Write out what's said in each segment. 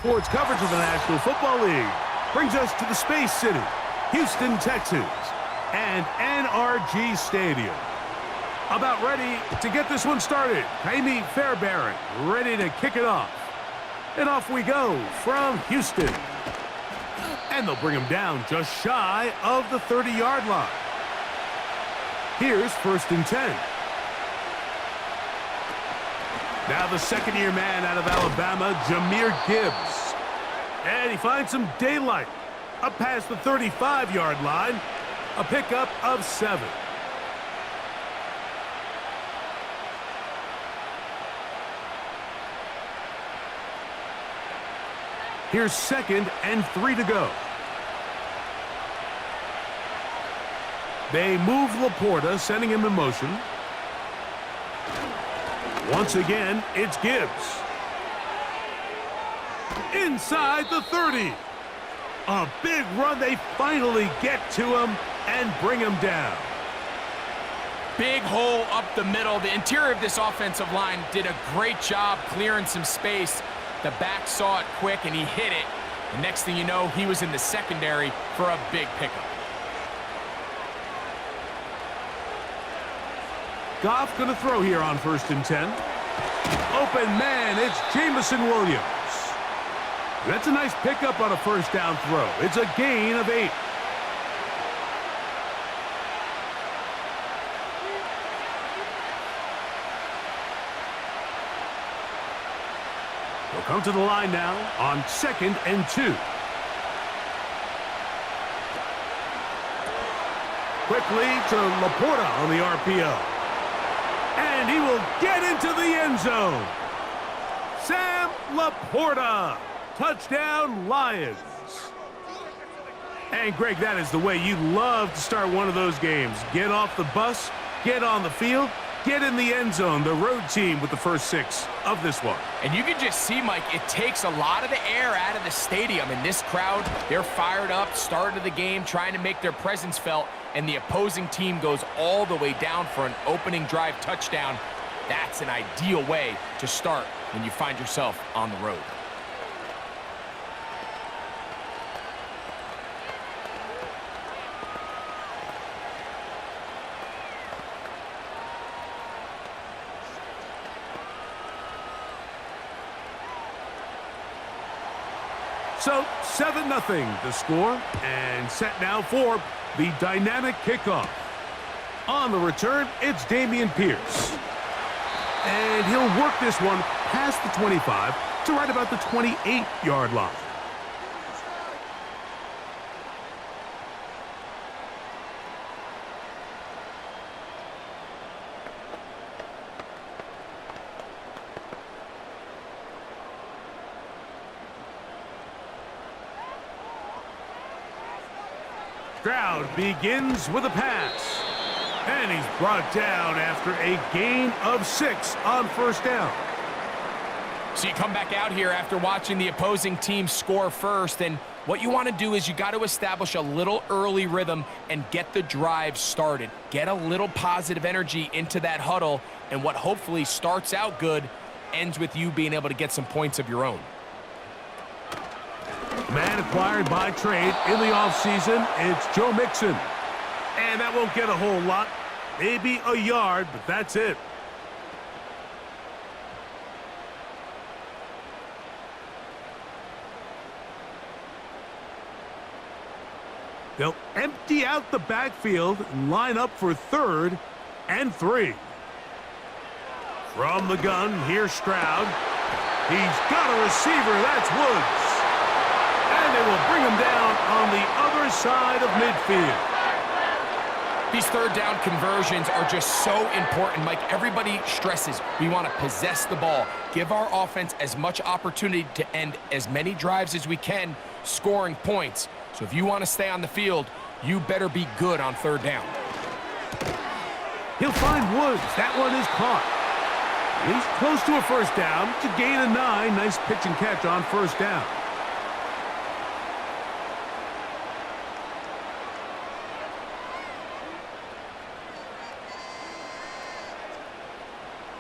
sports coverage of the National Football League brings us to the Space City, Houston, Texas, and NRG Stadium. About ready to get this one started. Amy Fairbairn ready to kick it off. And off we go from Houston. And they'll bring him down just shy of the 30-yard line. Here's 1st and 10. Now the second-year man out of Alabama, Jahmyr Gibbs. And he finds some daylight up past the 35-yard line. A pickup of 7. Here's 2nd and 3 to go. They move Laporta, sending him in motion. Once again, it's Gibbs. Inside the 30. A big run. They finally get to him and bring him down. Big hole up the middle. The interior of this offensive line did a great job clearing some space. The back saw it quick, and he hit it. The next thing you know, he was in the secondary for a big pickup. Goff going to throw here on 1st and 10. Open man, it's Jameson Williams. That's a nice pickup on a 1st down throw. It's a gain of 8. They'll come to the line now on 2nd and 2. Quickly to Laporta on the RPO. And he will get into the end zone. Sam Laporta. Touchdown, Lions. And, Greg, that is the way you love to start one of those games. Get off the bus, get on the field, get in the end zone. The road team with the first 6 of this one. And you can just see, Mike, it takes a lot of the air out of the stadium. And this crowd, they're fired up, start of the game, trying to make their presence felt. And the opposing team goes all the way down for an opening drive touchdown. That's an ideal way to start when you find yourself on the road. So 7-0 the score, and set now for the dynamic kickoff. On the return, it's Dameon Pierce. And he'll work this one past the 25 to right about the 28-yard line. Stroud begins with a pass. And he's brought down after a gain of 6 on 1st down. So you come back out here after watching the opposing team score first, and what you want to do is you got to establish a little early rhythm and get the drive started. Get a little positive energy into that huddle, and what hopefully starts out good ends with you being able to get some points of your own. Man acquired by trade in the offseason, it's Joe Mixon. And that won't get a whole lot. Maybe a yard, but that's it. They'll empty out the backfield and line up for 3rd and 3. From the gun, here's Stroud. He's got a receiver, that's Woods. And they will bring him down on the other side of midfield. These 3rd down conversions are just so important, Mike. Everybody stresses we want to possess the ball, give our offense as much opportunity to end as many drives as we can, scoring points. So if you want to stay on the field, you better be good on 3rd down. He'll find Woods. That one is caught. He's close to a 1st down to gain a 9. Nice pitch and catch on 1st down.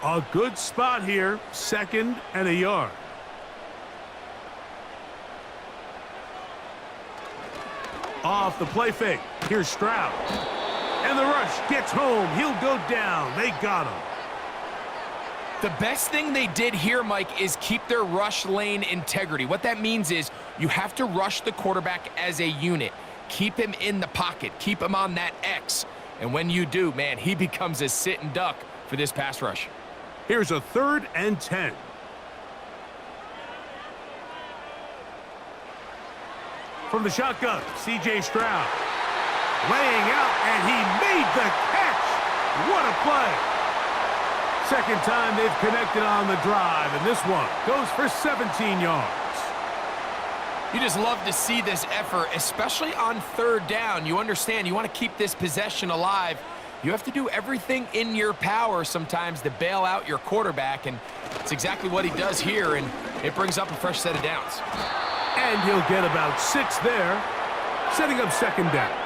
A good spot here, 2nd and a yard. Off the play fake. Here's Stroud. And the rush gets home. He'll go down. They got him. The best thing they did here, Mike, is keep their rush lane integrity. What that means is you have to rush the quarterback as a unit. Keep him in the pocket. Keep him on that X. And when you do, man, he becomes a sitting duck for this pass rush. Here's a 3rd and 10. From the shotgun, C.J. Stroud. Laying out, and he made the catch. What a play. Second time they've connected on the drive, and this one goes for 17 yards. You just love to see this effort, especially on 3rd down. You understand, you want to keep this possession alive. You have to do everything in your power sometimes to bail out your quarterback, and it's exactly what he does here, and it brings up a fresh set of downs. And he'll get about 6 there, setting up 2nd down.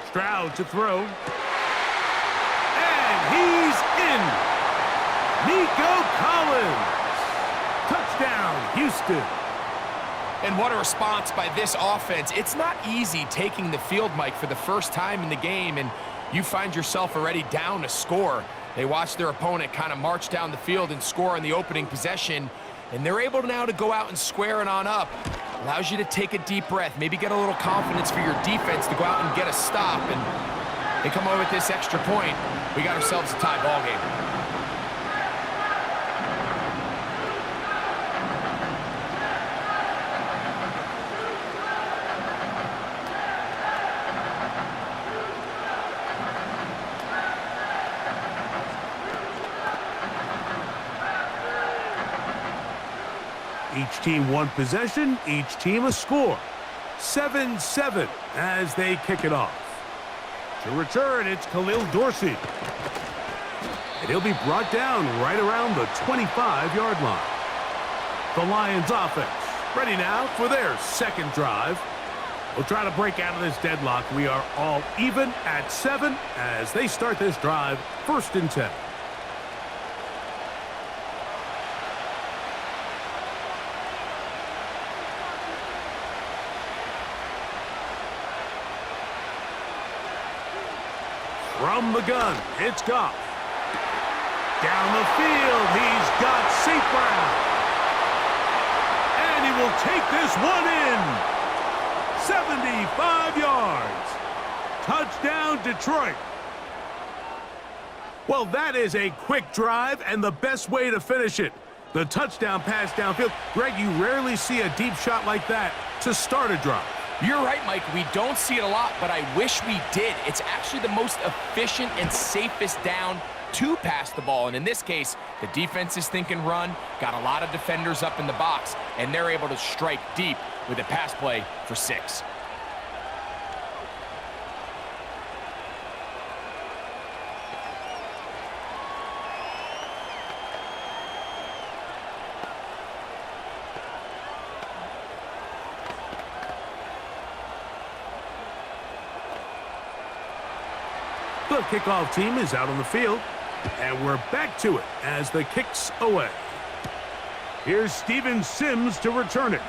Stroud to throw. And he's in. Nico Collins. Touchdown, Houston. And what a response by this offense. It's not easy taking the field, Mike, for the first time in the game, and you find yourself already down a score. They watch their opponent kind of march down the field and score on the opening possession, and they're able now to go out and square it on up. Allows you to take a deep breath, maybe get a little confidence for your defense to go out and get a stop, and they come away with this extra point. We got ourselves a tie ball game. Each team 1 possession, each team a score. 7-7 as they kick it off. To return, it's Khalil Dorsey. And he'll be brought down right around the 25-yard line. The Lions offense ready now for their 2nd drive. We'll try to break out of this deadlock. We are all even at 7 as they start this drive, 1st and 10. From the gun, it's Goff. Down the field, he's got St. Brown. And he will take this one in. 75 yards. Touchdown, Detroit. Well, that is a quick drive and the best way to finish it. The touchdown pass downfield. Greg, you rarely see a deep shot like that to start a drive. You're right, Mike. We don't see it a lot, but I wish we did. It's actually the most efficient and safest down to pass the ball. And in this case, the defense is thinking run, got a lot of defenders up in the box, and they're able to strike deep with a pass play for 6. The kickoff team is out on the field, and we're back to it as the kick's away. Here's Steven Sims to return it.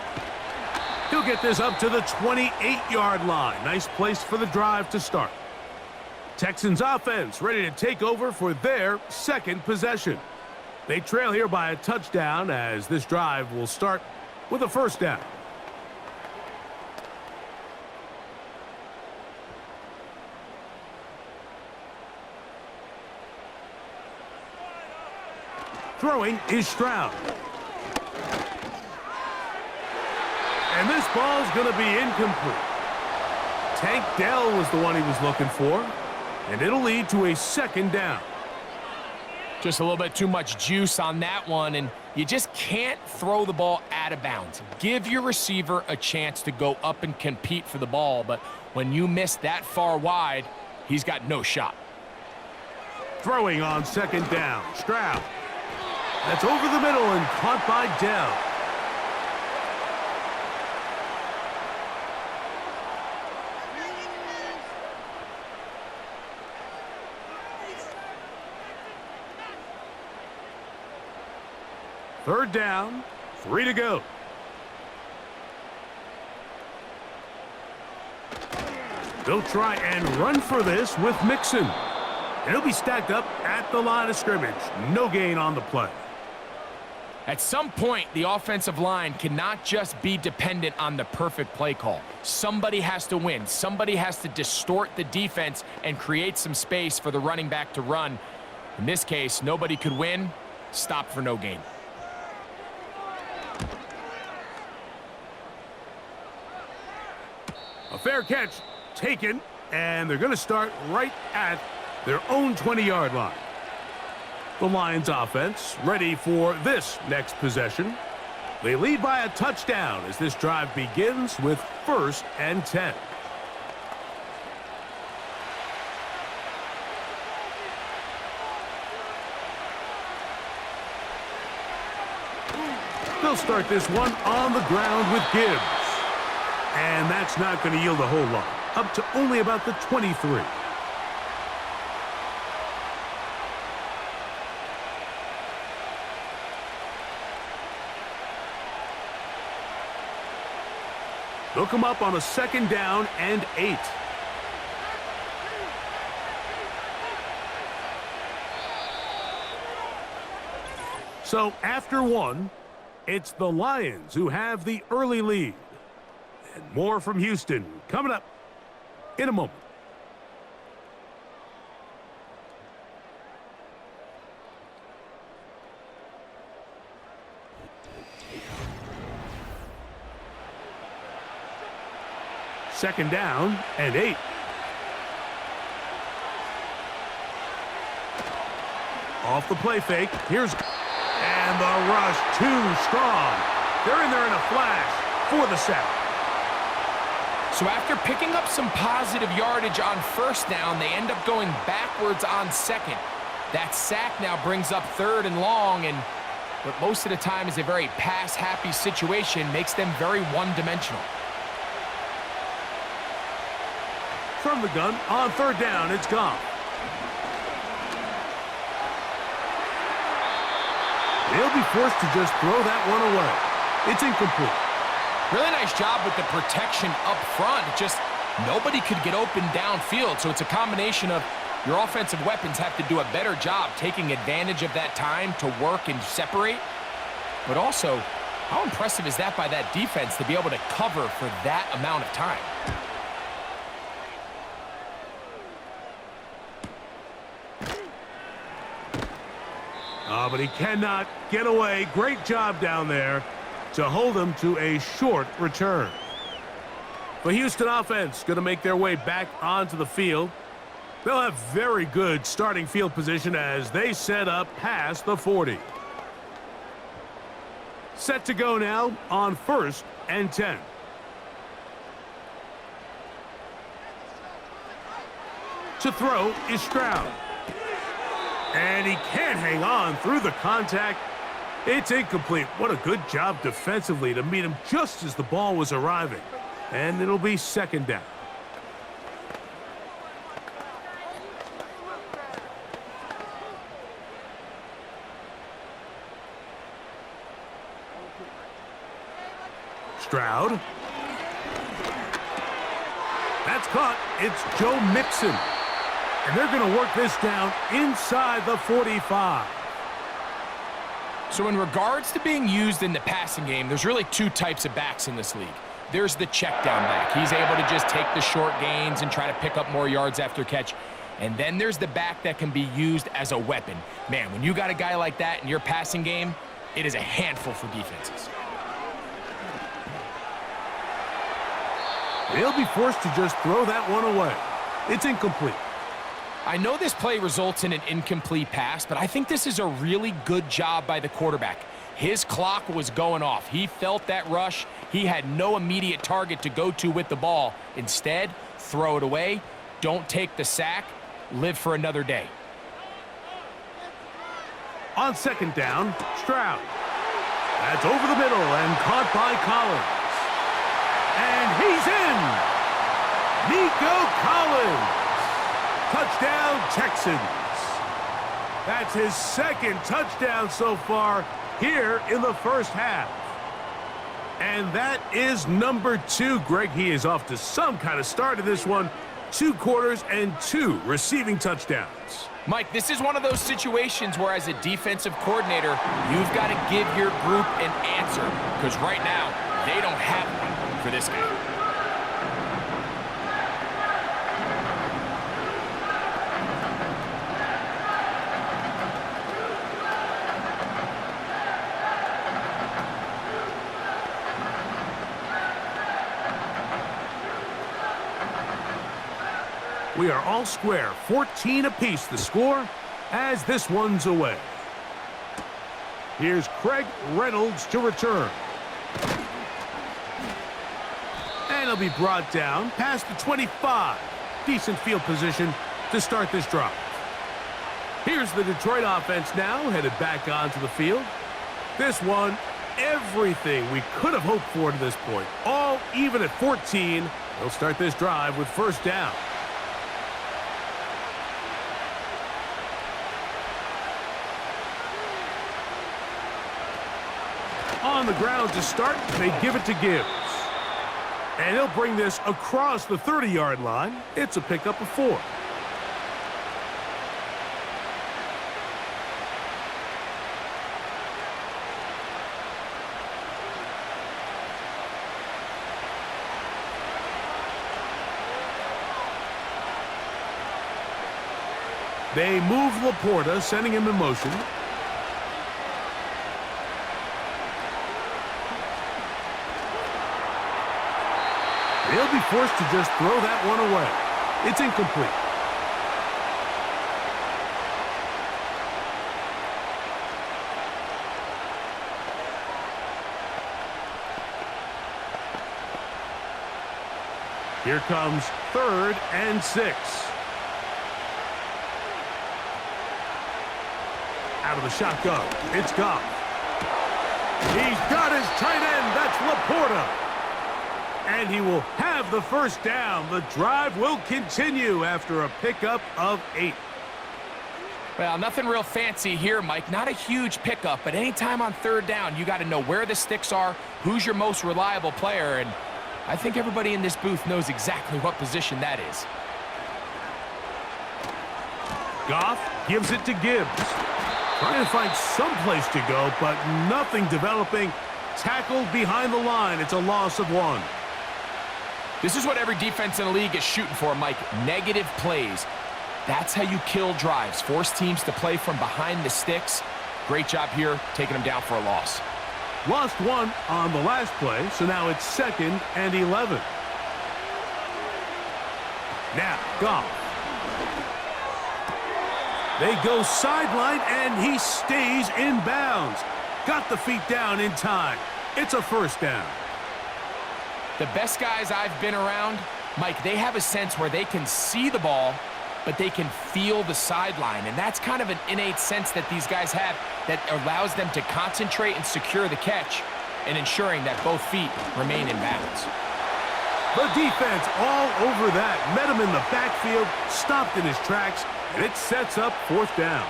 He'll get this up to the 28-yard line. Nice place for the drive to start. Texans offense ready to take over for their 2nd possession. They trail here by a touchdown as this drive will start with a 1st down. Throwing is Stroud. And this ball's going to be incomplete. Tank Dell was the one he was looking for, and it'll lead to a 2nd down. Just a little bit too much juice on that one, and you just can't throw the ball out of bounds. Give your receiver a chance to go up and compete for the ball, but when you miss that far wide, he's got no shot. Throwing on 2nd down, Stroud. That's over the middle and caught by Dell. Third down, 3 to go. They'll try and run for this with Mixon. And he'll be stacked up at the line of scrimmage. No gain on the play. At some point, the offensive line cannot just be dependent on the perfect play call. Somebody has to win. Somebody has to distort the defense and create some space for the running back to run. In this case, nobody could win. Stop for no gain. A fair catch taken, and they're going to start right at their own 20-yard line. The Lions offense ready for this next possession. They lead by a touchdown as this drive begins with 1st and 10. They'll start this one on the ground with Gibbs. And that's not going to yield a whole lot. Up to only about the 23. They'll come up on a 2nd down and 8. So after 1, it's the Lions who have the early lead. And more from Houston coming up in a moment. Second down and 8. Off the play fake. And the rush too strong. They're in there in a flash for the sack. So after picking up some positive yardage on 1st down, they end up going backwards on 2nd. That sack now brings up 3rd and long, and what most of the time is a very pass-happy situation makes them very one-dimensional. From the gun on 3rd down, it's gone. They'll be forced to just throw that one away. It's incomplete. Really nice job with the protection up front. Just nobody could get open downfield, so it's a combination of your offensive weapons have to do a better job taking advantage of that time to work and separate. But also, how impressive is that by that defense to be able to cover for that amount of time? Oh, but he cannot get away. Great job down there to hold him to a short return. The Houston offense going to make their way back onto the field. They'll have very good starting field position as they set up past the 40. Set to go now on 1st and 10. To throw is Stroud. And he can't hang on through the contact. It's incomplete. What a good job defensively to meet him just as the ball was arriving. And it'll be 2nd down. Stroud. That's caught. It's Joe Mixon. And they're going to work this down inside the 45. So in regards to being used in the passing game, there's really 2 types of backs in this league. There's the check down back. He's able to just take the short gains and try to pick up more yards after catch. And then there's the back that can be used as a weapon. Man, when you got a guy like that in your passing game, it is a handful for defenses. They'll be forced to just throw that one away. It's incomplete. I know this play results in an incomplete pass, but I think this is a really good job by the quarterback. His clock was going off. He felt that rush. He had no immediate target to go to with the ball. Instead, throw it away. Don't take the sack. Live for another day. On second down, Stroud. That's over the middle and caught by Collins. And he's in! Nico Collins! Touchdown, Texans. That's his second touchdown so far here in the first half. And that is number 2. Greg, he is off to some kind of start in this one. 2 quarters and 2 receiving touchdowns. Mike, this is one of those situations where as a defensive coordinator, you've got to give your group an answer. Because right now, they don't have one for this game. We are all square, 14 apiece the score as this one's away. Here's Craig Reynolds to return. And he'll be brought down past the 25. Decent field position to start this drive. Here's the Detroit offense now, headed back onto the field. This one, everything we could have hoped for to this point. All even at 14. They'll start this drive with first down. On the ground to start, they give it to Gibbs. And he'll bring this across the 30-yard line. It's a pickup of 4. They move Laporta, sending him in motion. He'll be forced to just throw that one away. It's incomplete. Here comes 3rd and 6. Out of the shotgun, it's Goff. He's got his tight end, that's Laporta. And he will have the first down. The drive will continue after a pickup of 8. Well, nothing real fancy here, Mike. Not a huge pickup, but anytime on 3rd down, you got to know where the sticks are, who's your most reliable player, and I think everybody in this booth knows exactly what position that is. Goff gives it to Gibbs. Trying to find some place to go, but nothing developing. Tackled behind the line. It's a loss of 1. This is what every defense in the league is shooting for, Mike. Negative plays. That's how you kill drives. Force teams to play from behind the sticks. Great job here, taking them down for a loss. Lost 1 on the last play, so now it's 2nd and 11. Now, Goff. They go sideline, and he stays in bounds. Got the feet down in time. It's a first down. The best guys I've been around, Mike, they have a sense where they can see the ball, but they can feel the sideline. And that's kind of an innate sense that these guys have that allows them to concentrate and secure the catch and ensuring that both feet remain in bounds. The defense all over that. Met him in the backfield, stopped in his tracks, and it sets up 4th down.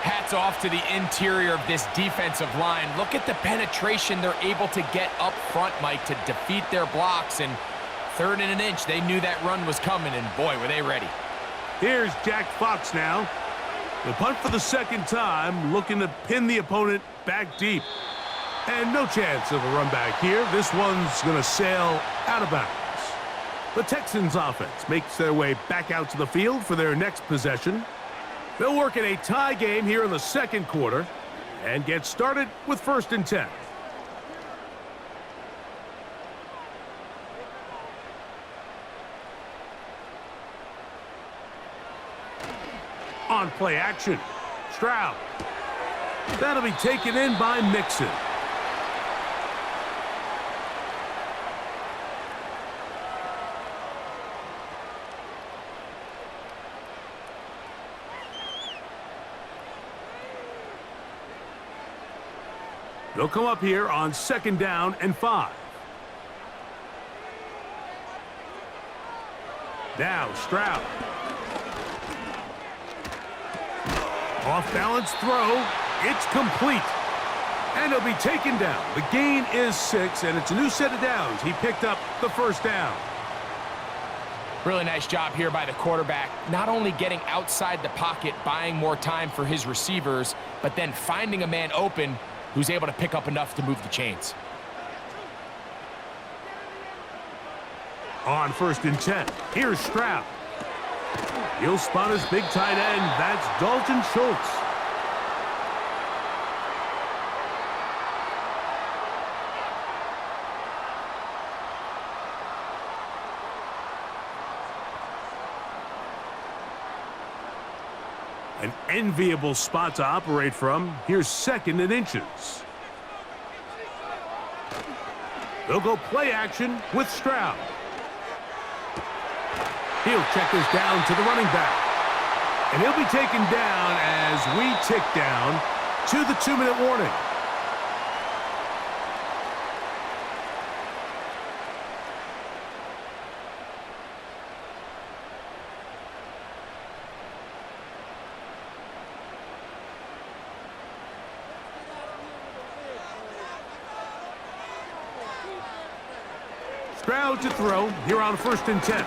Hats off to the interior of this defensive line. Look at the penetration they're able to get up front, Mike, to defeat their blocks. And 3rd and an inch, they knew that run was coming, and boy, were they ready. Here's Jack Fox now. The punt for the 2nd time, looking to pin the opponent back deep. And no chance of a run back here. This one's going to sail out of bounds. The Texans offense makes their way back out to the field for their next possession. They'll work in a tie game here in the 2nd quarter and get started with 1st and 10. On play action, Stroud. That'll be taken in by Mixon. They'll come up here on 2nd down and 5. Now Stroud. Off-balance throw. It's complete. And he'll be taken down. The gain is 6, and it's a new set of downs. He picked up the 1st down. Really nice job here by the quarterback, not only getting outside the pocket, buying more time for his receivers, but then finding a man open who's able to pick up enough to move the chains. On 1st and 10, here's Stroud. He'll spot his big tight end. That's Dalton Schultz. An enviable spot to operate from. Here's 2nd and inches. They'll go play action with Stroud. He'll check this down to the running back. And he'll be taken down as we tick down to the 2-minute warning. Stroud to throw here on 1st and 10.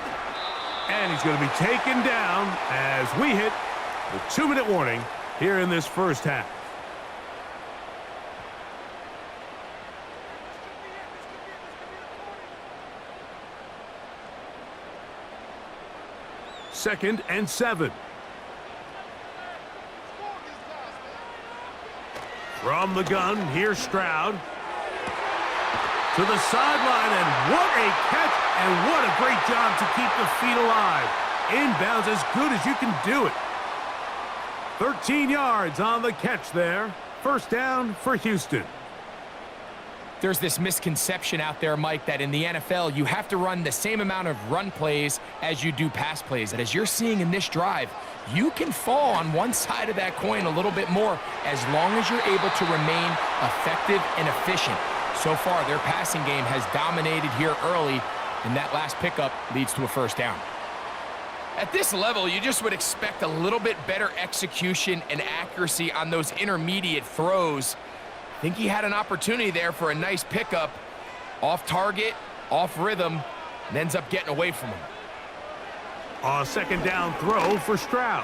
And he's going to be taken down as we hit the 2-minute warning here in this 1st half. Second and 7. From the gun, here's Stroud. To the sideline, and what a catch, and what a great job to keep the feet alive. Inbounds as good as you can do it. 13 yards on the catch there. 1st down for Houston. There's this misconception out there, Mike, that in the NFL, you have to run the same amount of run plays as you do pass plays. And as you're seeing in this drive, you can fall on one side of that coin a little bit more as long as you're able to remain effective and efficient. So far, their passing game has dominated here early, and that last pickup leads to a 1st down. At this level, you just would expect a little bit better execution and accuracy on those intermediate throws. I think he had an opportunity there for a nice pickup. Off target, off rhythm, and ends up getting away from him. A 2nd down throw for Stroud.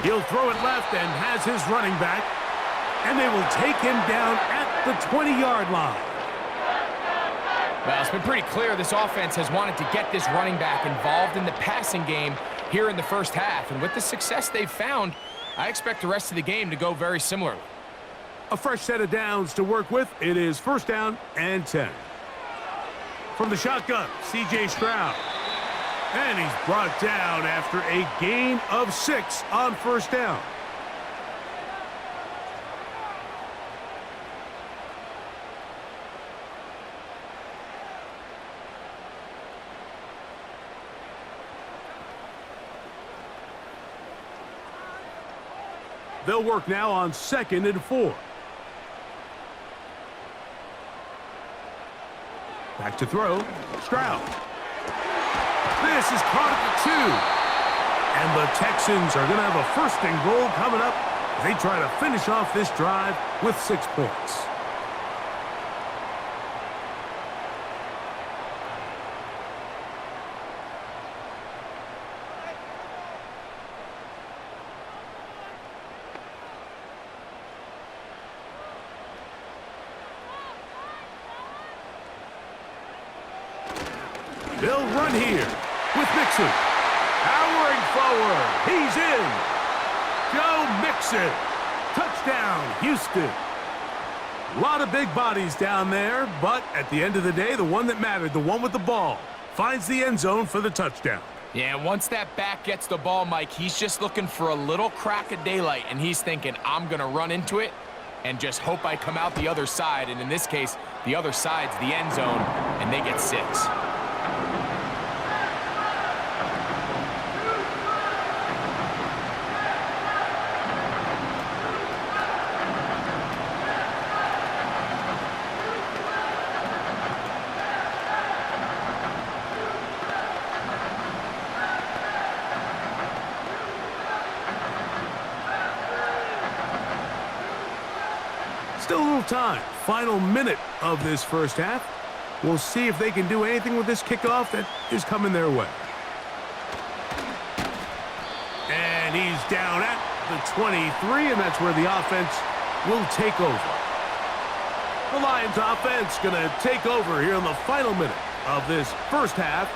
He'll throw it left and has his running back. And they will take him down at the 20-yard line. Well, it's been pretty clear this offense has wanted to get this running back involved in the passing game here in the 1st half. And with the success they've found, I expect the rest of the game to go very similarly. A fresh set of downs to work with. It is 1st down and 10. From the shotgun, C.J. Stroud. And he's brought down after a gain of 6 on 1st down. They'll work now on 2nd and 4. Back to throw. Stroud. This is caught at the 2. And the Texans are going to have a 1st and goal coming up as they try to finish off this drive with 6 points. They'll run here with Mixon. Powering forward. He's in. Joe Mixon. Touchdown, Houston. A lot of big bodies down there, but at the end of the day, the one that mattered, the one with the ball, finds the end zone for the touchdown. Yeah, once that back gets the ball, Mike, he's just looking for a little crack of daylight, and he's thinking, I'm going to run into it and just hope I come out the other side. And in this case, the other side's the end zone, and they get 6. Still a little time. Final minute of this first half. We'll see if they can do anything with this kickoff that is coming their way. And he's down at the 23, and that's where the offense will take over. The Lions offense going to take over here in the final minute of this first half.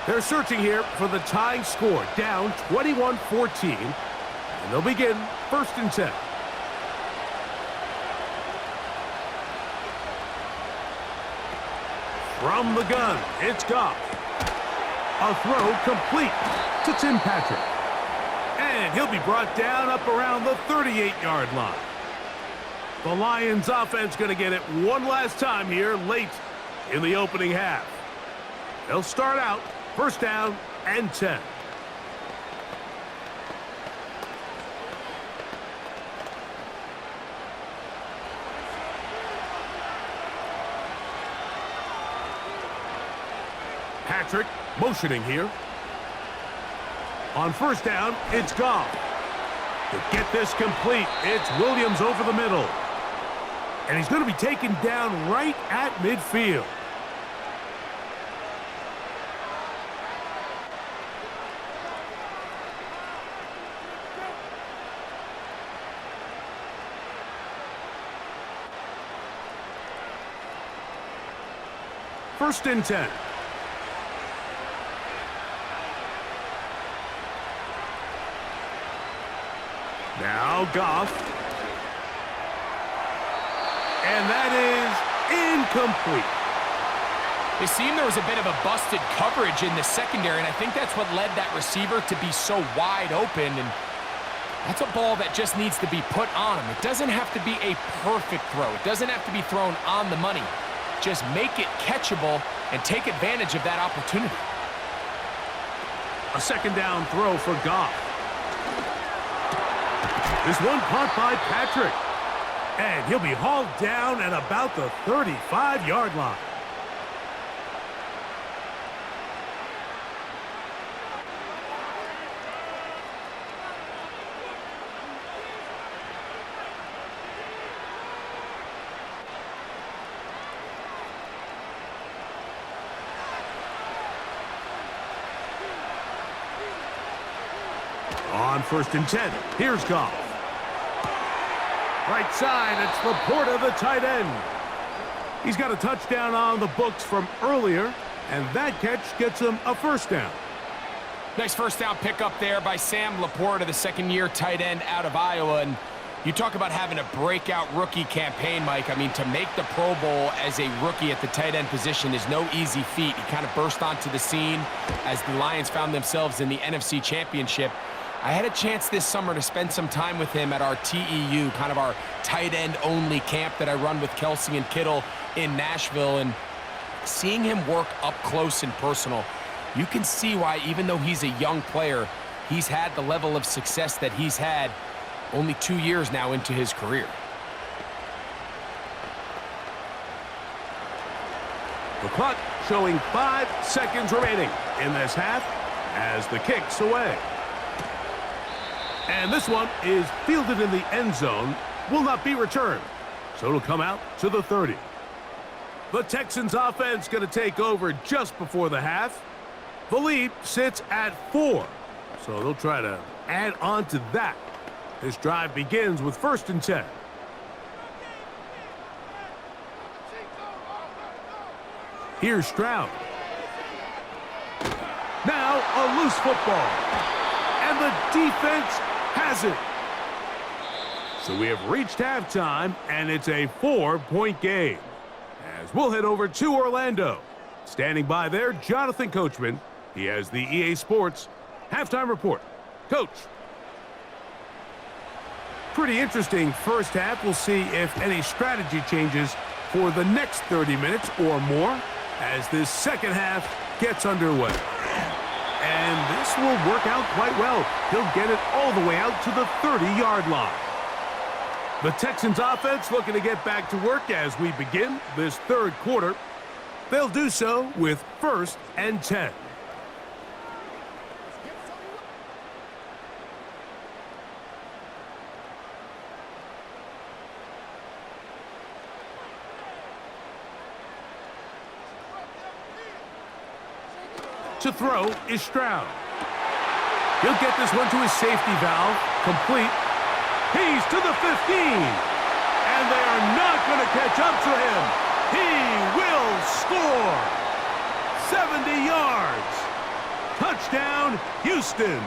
They're searching here for the tying score, down 21-14, and they'll begin 1st and 10. From the gun, it's Goff. A throw complete to Tim Patrick. And he'll be brought down up around the 38-yard line. The Lions offense going to get it one last time here late in the opening half. They'll start out 1st down and 10. Patrick motioning here. On 1st down, it's Goff. To get this complete, it's Williams over the middle. And he's going to be taken down right at midfield. First and 10. Now Goff. And that is incomplete. It seemed there was a bit of a busted coverage in the secondary, and I think that's what led that receiver to be so wide open. And that's a ball that just needs to be put on him. It doesn't have to be a perfect throw. It doesn't have to be thrown on the money. Just make it catchable and take advantage of that opportunity. A 2nd down throw for Goff. This one caught by Patrick. And he'll be hauled down at about the 35-yard line. On 1st and 10, here's Goff. Right side, it's Laporta, the tight end. He's got a touchdown on the books from earlier, and that catch gets him a 1st down. Nice 1st down pickup there by Sam Laporta, the 2nd-year tight end out of Iowa. And you talk about having a breakout rookie campaign, Mike. I mean, to make the Pro Bowl as a rookie at the tight end position is no easy feat. He kind of burst onto the scene as the Lions found themselves in the NFC Championship. I had a chance this summer to spend some time with him at our TEU, kind of our tight end only camp that I run with Kelsey and Kittle in Nashville. And seeing him work up close and personal, you can see why, even though he's a young player, he's had the level of success that he's had only 2 years now into his career. The clock showing 5 seconds remaining in this half as the kick's away. And this one is fielded in the end zone, will not be returned. So it'll come out to the 30. The Texans offense going to take over just before the half. The lead sits at 4. So they'll try to add on to that. This drive begins with 1st and 10. Here's Stroud. Now a loose football. And the defense has it. So we have reached halftime, and it's a 4-point game. As we'll head over to Orlando. Standing by there, Jonathan Coachman. He has the EA Sports halftime report. Coach. Pretty interesting first half. We'll see if any strategy changes for the next 30 minutes or more as this second half gets underway. And this will work out quite well. He'll get it all the way out to the 30-yard line. The Texans offense looking to get back to work as we begin this third quarter. They'll do so with 1st and 10. To throw is Stroud. He'll get this one to his safety valve. Complete. He's to the 15. And they are not going to catch up to him. He will score. 70 yards. Touchdown, Houston.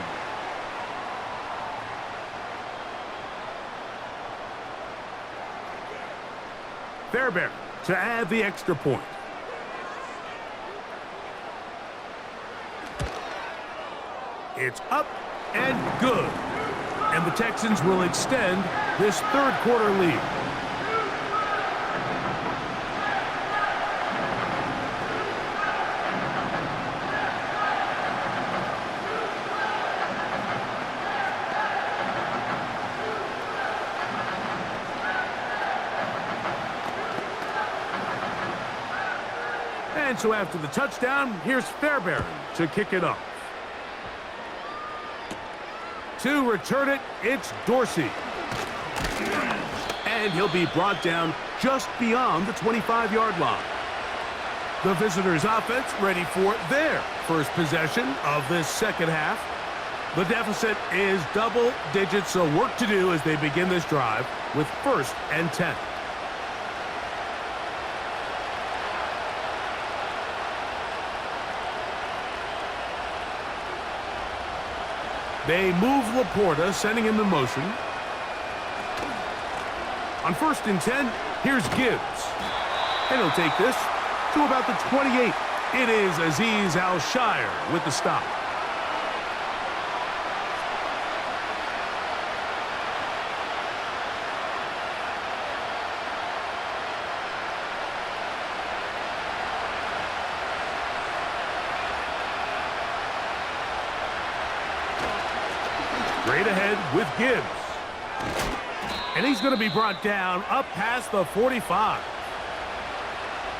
Fairbairn to add the extra point. It's up and good. And the Texans will extend this third quarter lead. And so after the touchdown, here's Fairbairn to kick it off. To return it, it's Dorsey. And he'll be brought down just beyond the 25-yard line. The visitors' offense ready for their first possession of this second half. The deficit is double digits, so work to do as they begin this drive with 1st and 10. They move Laporta, sending him in motion. On 1st and 10, here's Gibbs. And he'll take this to about the 28. It is Azeez Al-Shire with the stop. Straight ahead with Gibbs. And he's going to be brought down up past the 45.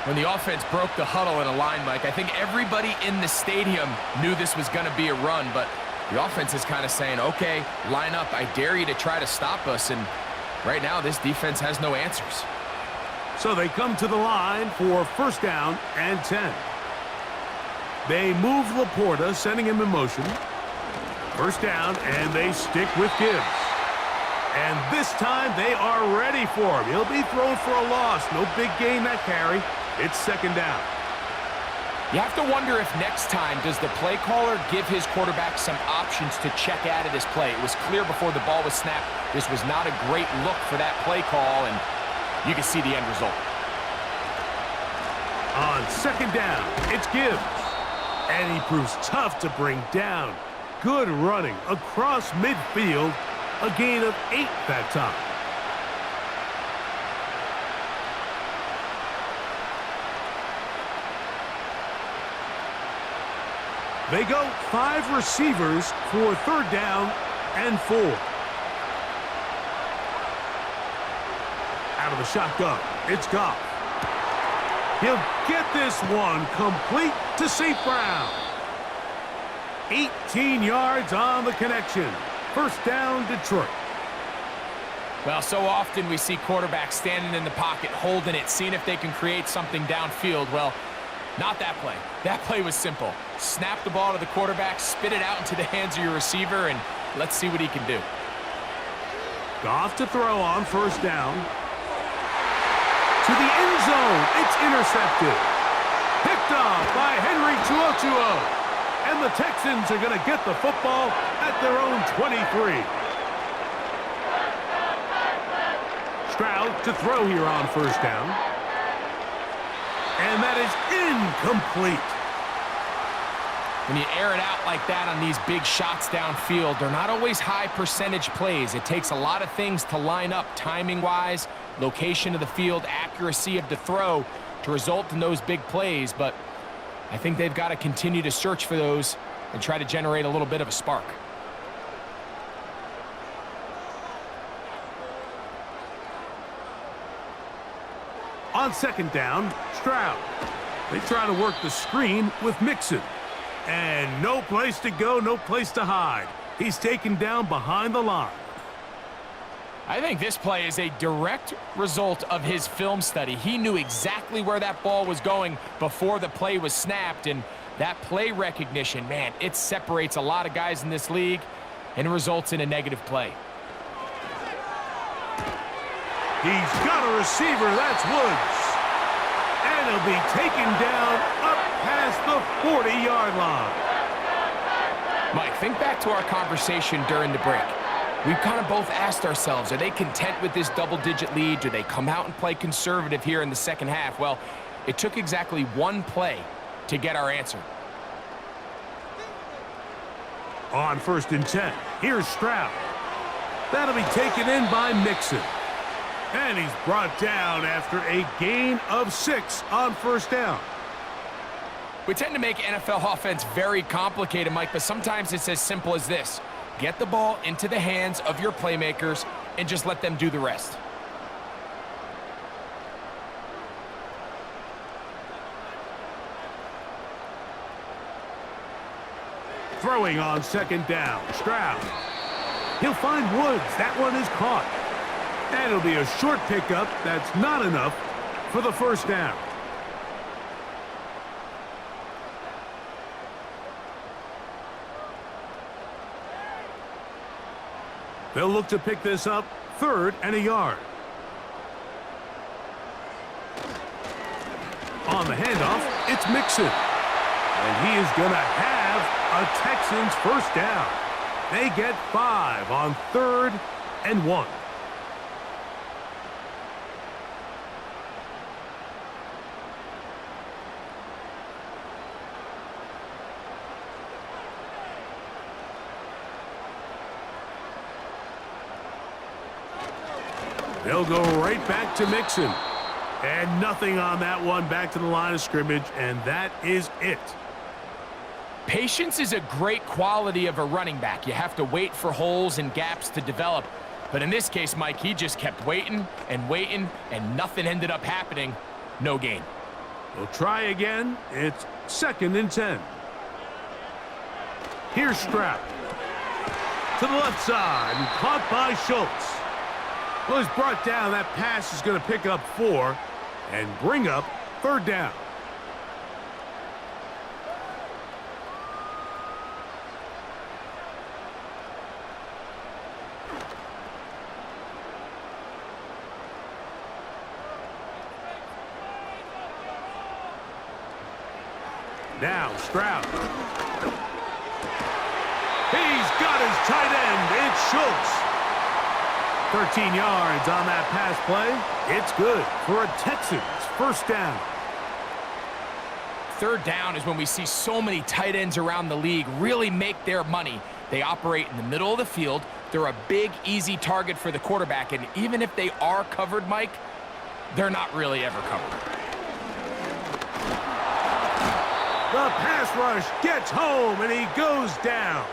When the offense broke the huddle in a line, Mike, I think everybody in the stadium knew this was going to be a run, but the offense is kind of saying, okay, line up. I dare you to try to stop us, and right now this defense has no answers. So they come to the line for 1st down and 10. They move Laporta, sending him in motion. 1st down, and they stick with Gibbs. And this time, they are ready for him. He'll be thrown for a loss. No big gain that carry. It's 2nd down. You have to wonder if next time, does the play caller give his quarterback some options to check out of this play? It was clear before the ball was snapped. This was not a great look for that play call, and you can see the end result. On 2nd down, it's Gibbs. And he proves tough to bring down. Good running across midfield. A gain of 8 that time. They go 5 receivers for 3rd down and 4. Out of the shotgun, it's Goff. He'll get this one complete to St. Brown. 18 yards on the connection. 1st down, Detroit. Well, so often we see quarterbacks standing in the pocket, holding it, seeing if they can create something downfield. Well, not that play. That play was simple. Snap the ball to the quarterback, spit it out into the hands of your receiver, and let's see what he can do. Goff to throw on 1st down. To the end zone. It's intercepted. Picked off by Henry Tuotuo. And the Texans are going to get the football at their own 23. Stroud to throw here on 1st down. And that is incomplete. When you air it out like that on these big shots downfield, they're not always high percentage plays. It takes a lot of things to line up timing-wise, location of the field, accuracy of the throw to result in those big plays, but I think they've got to continue to search for those and try to generate a little bit of a spark. On 2nd down, Stroud. They try to work the screen with Mixon. And no place to go, no place to hide. He's taken down behind the line. I think this play is a direct result of his film study. He knew exactly where that ball was going before the play was snapped, and That play recognition, man, it separates a lot of guys in this league and results in a negative play. He's got a receiver. That's Woods. And he'll be taken down up past the 40-yard line. Mike, think back to our conversation during the break. We've kind of both asked ourselves, are they content with this double-digit lead? Do they come out and play conservative here in the second half? Well, it took exactly one play to get our answer. On 1st and 10, here's Stroud. That'll be taken in by Mixon. And he's brought down after a gain of 6 on 1st down. We tend to make NFL offense very complicated, Mike, but sometimes it's as simple as this. Get the ball into the hands of your playmakers and just let them do the rest. Throwing on 2nd down, Stroud. He'll find Woods. That one is caught. And it'll be a short pickup. That's not enough for the 1st down. They'll look to pick this up 3rd and a yard. On the handoff, it's Mixon. And he is going to have a Texans 1st down. They get 5 on 3rd and 1. They'll go right back to Mixon. And nothing on that one, back to the line of scrimmage, and that is it. Patience is a great quality of a running back. You have to wait for holes and gaps to develop. But in this case, Mike, he just kept waiting and waiting, and nothing ended up happening. No gain. We'll try again. It's 2nd and 10. Here's Stroud. To the left side, and caught by Schultz. Well, he's brought down. That pass is going to pick up 4 and bring up 3rd down. Now Stroud. He's got his tight end. It's Schultz. 13 yards on that pass play. It's good for a Texans 1st down. 3rd down is when we see so many tight ends around the league really make their money. They operate in the middle of the field. They're a big, easy target for the quarterback. And even if they are covered, Mike, they're not really ever covered. The pass rush gets home, and he goes down.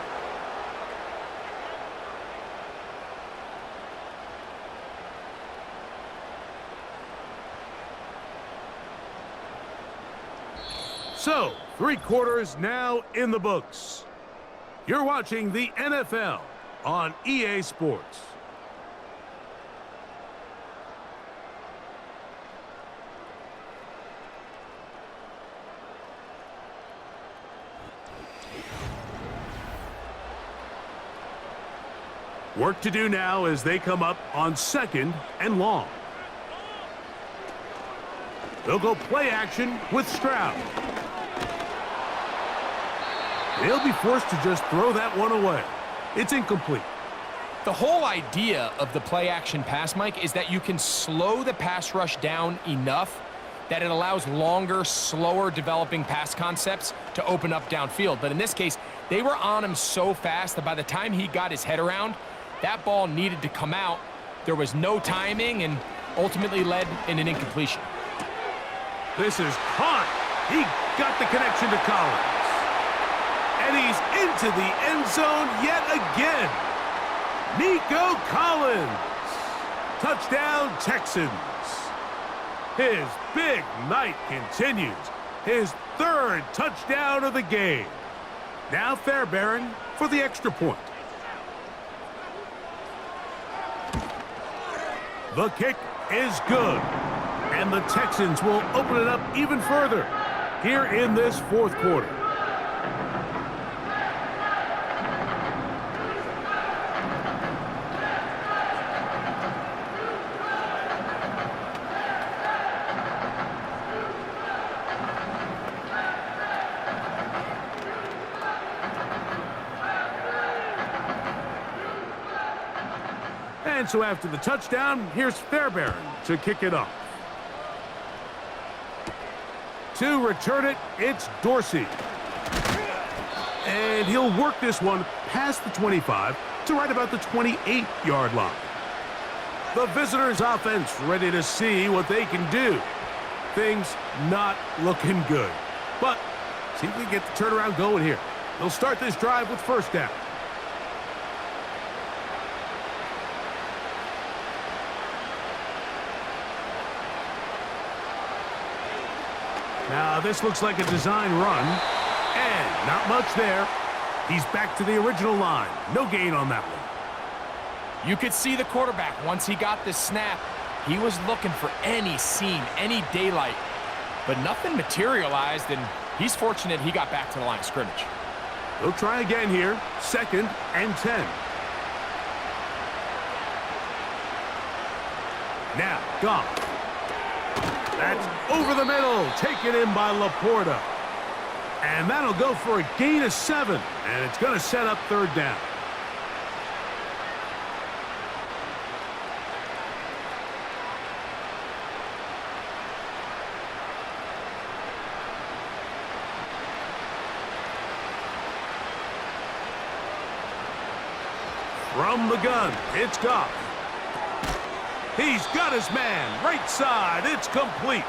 So, 3 quarters now in the books. You're watching the NFL on EA Sports. Work to do now as they come up on 2nd and long. They'll go play action with Stroud. They'll be forced to just throw that one away. It's incomplete. The whole idea of the play-action pass, Mike, is that you can slow the pass rush down enough that it allows longer, slower developing pass concepts to open up downfield. But in this case, they were on him so fast that by the time he got his head around, that ball needed to come out. There was no timing and ultimately led in an incompletion. This is caught. He got the connection to Collins. And he's into the end zone yet again. Nico Collins. Touchdown, Texans. His big night continues. His 3rd touchdown of the game. Now Fairbairn for the extra point. The kick is good. And the Texans will open it up even further here in this 4th quarter. And so after the touchdown, here's Fairbairn to kick it off. To return it, it's Dorsey. And he'll work this one past the 25 to right about the 28-yard line. The visitors' offense ready to see what they can do. Things not looking good. But see if we can get the turnaround going here. They'll start this drive with first down. Now this looks like a design run. And not much there. He's back to the original line. No gain on that one. You could see the quarterback, once he got this snap, he was looking for any seam, any daylight. But nothing materialized, and he's fortunate he got back to the line of scrimmage. He'll try again here. 2nd and 10. Now, Goff. That's over the middle. Taken in by Laporta. And that'll go for a gain of 7. And it's going to set up third down. From the gun, it's Goff. He's got his man, right side, it's complete.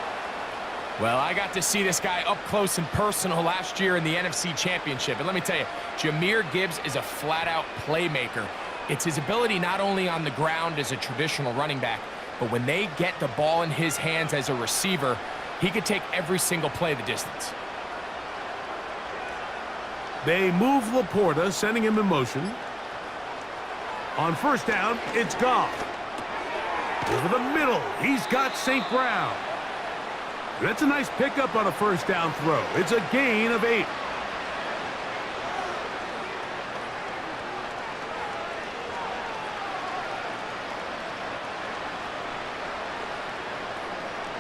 Well, I got to see this guy up close and personal last year in the NFC Championship. And let me tell you, Jahmyr Gibbs is a flat-out playmaker. It's his ability not only on the ground as a traditional running back, but when they get the ball in his hands as a receiver, he could take every single play the distance. They move Laporta, sending him in motion. On first down, it's Goff. Over the middle, he's got St. Brown. That's a nice pickup on a first down throw. It's a gain of 8.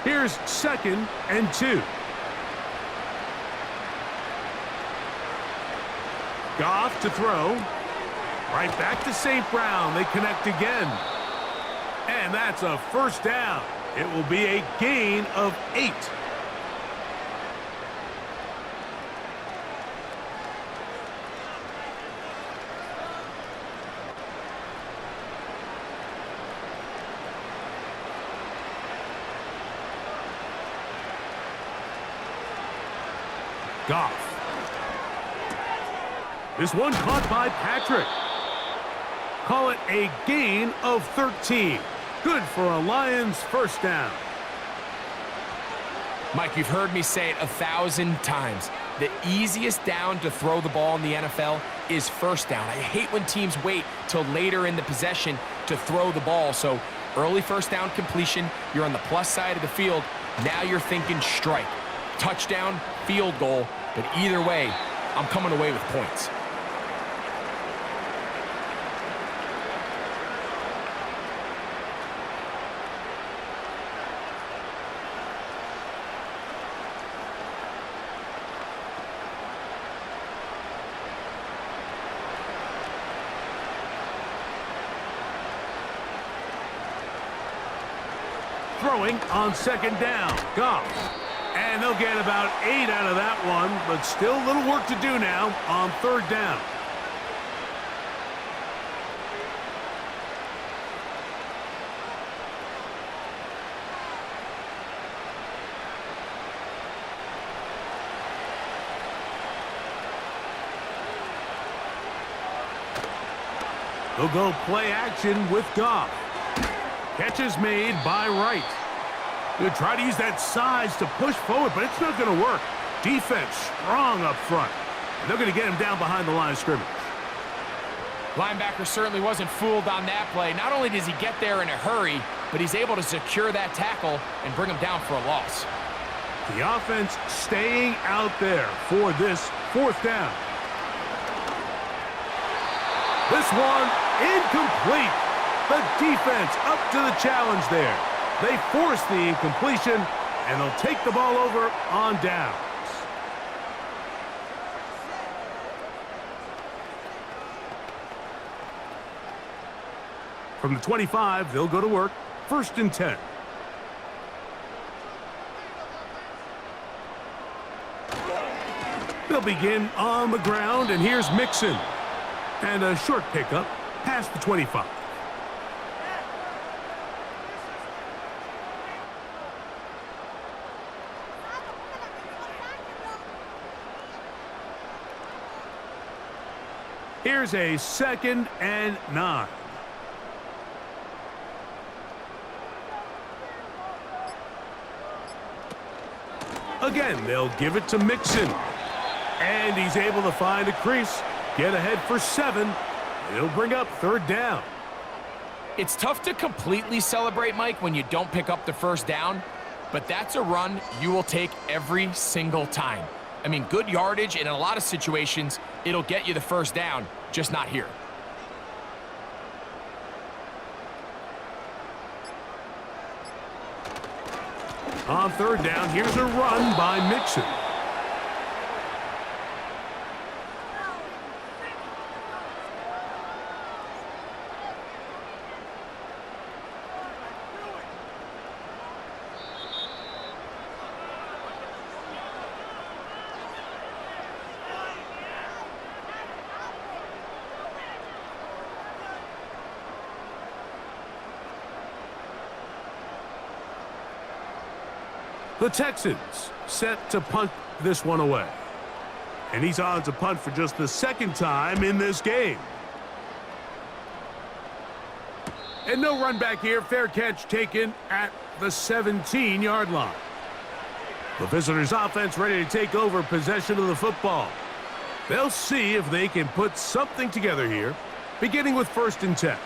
Here's 2nd and 2. Goff to throw. Right back to St. Brown. They connect again. And that's a first down. It will be a gain of 8. Goff. This one caught by Patrick. Call it a gain of 13. Good for a Lions first down. Mike, you've heard me say it 1,000 times. The easiest down to throw the ball in the NFL is first down. I hate when teams wait till later in the possession to throw the ball. So early first down completion, you're on the plus side of the field. Now you're thinking strike. Touchdown, field goal. But either way, I'm coming away with points. Throwing on second down. Goff. And they'll get about 8 out of that one, but still a little work to do now on third down. They'll go play action with Goff. Catch is made by Wright. He'll try to use that size to push forward, but it's not going to work. Defense strong up front. And they're going to get him down behind the line of scrimmage. Linebacker certainly wasn't fooled on that play. Not only does he get there in a hurry, but he's able to secure that tackle and bring him down for a loss. The offense staying out there for this fourth down. This one incomplete. The defense up to the challenge there. They force the incompletion, and they'll take the ball over on downs. From the 25, they'll go to work. 1st and 10. They'll begin on the ground, and here's Mixon. And a short pickup past the 25. Here's a 2nd and 9. Again, they'll give it to Mixon. And he's able to find a crease, get ahead for 7. It'll bring up 3rd down. It's tough to completely celebrate, Mike, when you don't pick up the 1st down, but that's a run you will take every single time. I mean, good yardage, and in a lot of situations, it'll get you the 1st down, just not here. On 3rd down, here's a run by Mixon. The Texans set to punt this one away. And he's on to punt for just the 2nd time in this game. And no run back here. Fair catch taken at the 17-yard line. The visitors' offense ready to take over possession of the football. They'll see if they can put something together here, beginning with 1st and 10.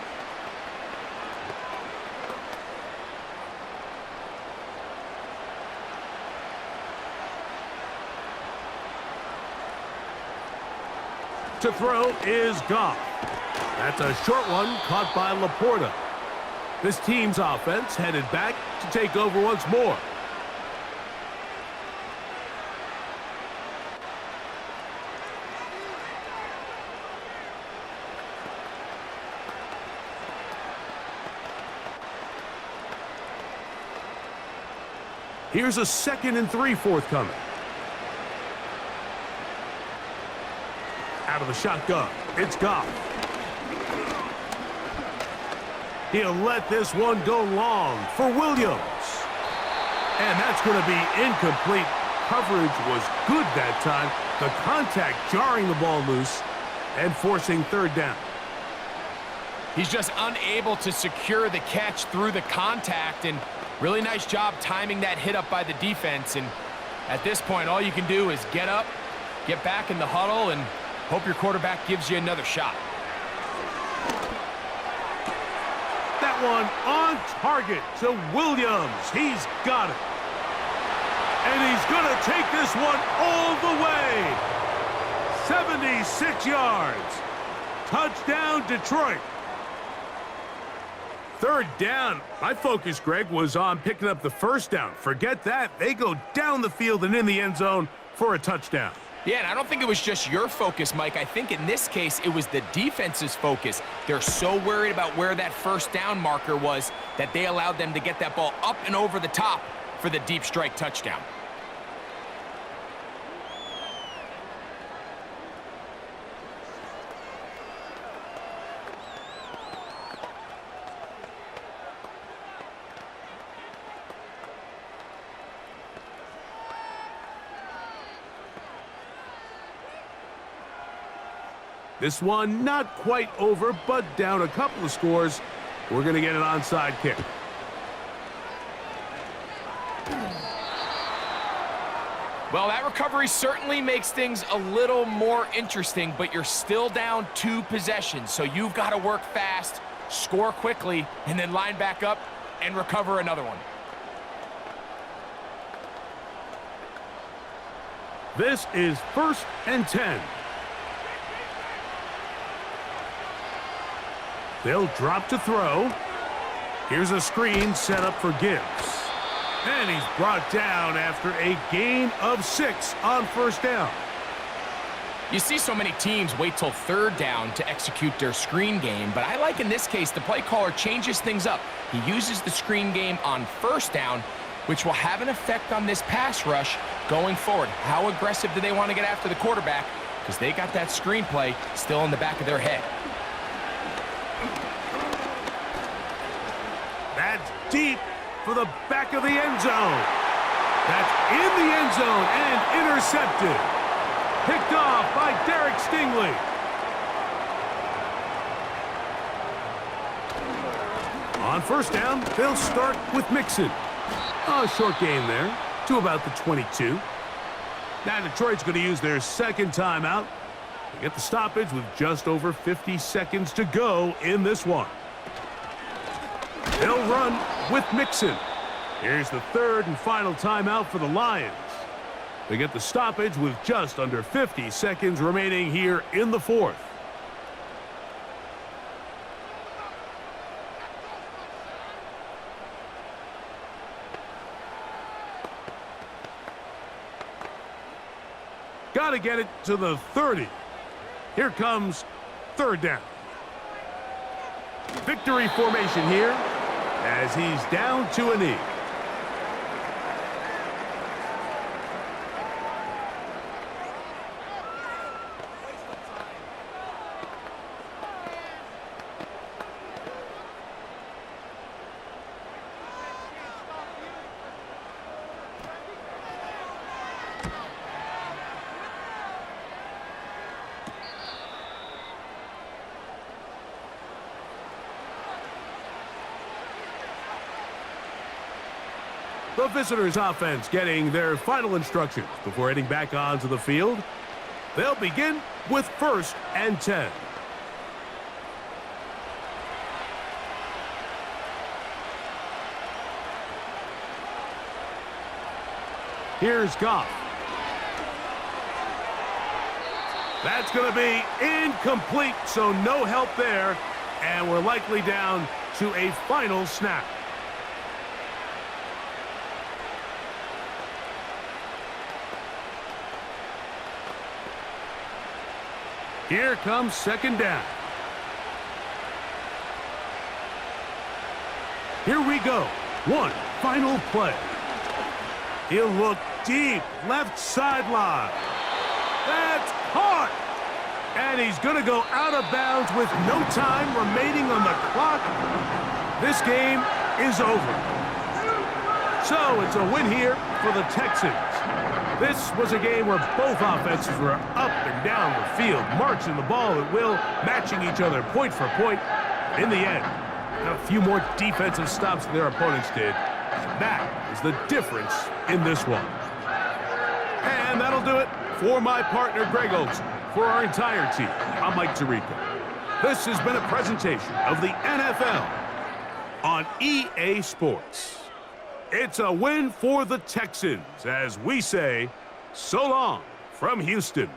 To throw is Goff. That's a short one caught by Laporta. This team's offense headed back to take over once more. Here's a 2nd and 3 forthcoming. Out of the shotgun, it's Goff. He'll let this one go long for Williams. And that's going to be incomplete. Coverage was good that time. The contact jarring the ball loose and forcing 3rd down. He's just unable to secure the catch through the contact, and really nice job timing that hit up by the defense. And at this point, all you can do is get up, get back in the huddle, and hope your quarterback gives you another shot. That one on target to Williams. He's got it. And he's going to take this one all the way. 76 yards. Touchdown, Detroit. 3rd down. My focus, Greg, was on picking up the 1st down. Forget that. They go down the field and in the end zone for a touchdown. Yeah, and I don't think it was just your focus, Mike. I think in this case, it was the defense's focus. They're so worried about where that 1st down marker was that they allowed them to get that ball up and over the top for the deep strike touchdown. This one not quite over, but down a couple of scores. We're going to get an onside kick. Well, that recovery certainly makes things a little more interesting, but you're still down 2 possessions, so you've got to work fast, score quickly, and then line back up and recover another one. This is 1st and 10. They'll drop to throw. Here's a screen set up for Gibbs. And he's brought down after a gain of 6 on 1st down. You see so many teams wait till third down to execute their screen game, but I like in this case the play caller changes things up. He uses the screen game on first down, which will have an effect on this pass rush going forward. How aggressive do they want to get after the quarterback? Because they got that screenplay still in the back of their head. That's deep for the back of the end zone. That's in the end zone and intercepted. Picked off by Derek Stingley. On first down, they'll start with Mixon. A short gain there to about the 22. Now Detroit's going to use their second timeout to get the stoppage with just over 50 seconds to go in this one. They'll run with Mixon. Here's the third and final timeout for the Lions. They get the stoppage with just under 50 seconds remaining here in the fourth. Got to get it to the 30. Here comes third down. Victory formation here as he's down to a knee. The visitors' offense getting their final instructions before heading back onto the field. They'll begin with 1st and 10. Here's Goff. That's going to be incomplete, so no help there, and we're likely down to a final snap. Here comes second down. Here we go. One final play. He'll look deep, left sideline. That's caught. And he's going to go out of bounds with no time remaining on the clock. This game is over. So it's a win here for the Texans. This was a game where both offenses were up and down the field, marching the ball at will, matching each other point for point. In the end, a few more defensive stops than their opponents did. That is the difference in this one. And that'll do it for my partner, Greg Olson. For our entire team, I'm Mike Tirico. This has been a presentation of the NFL on EA Sports. It's a win for the Texans, as we say, so long from Houston.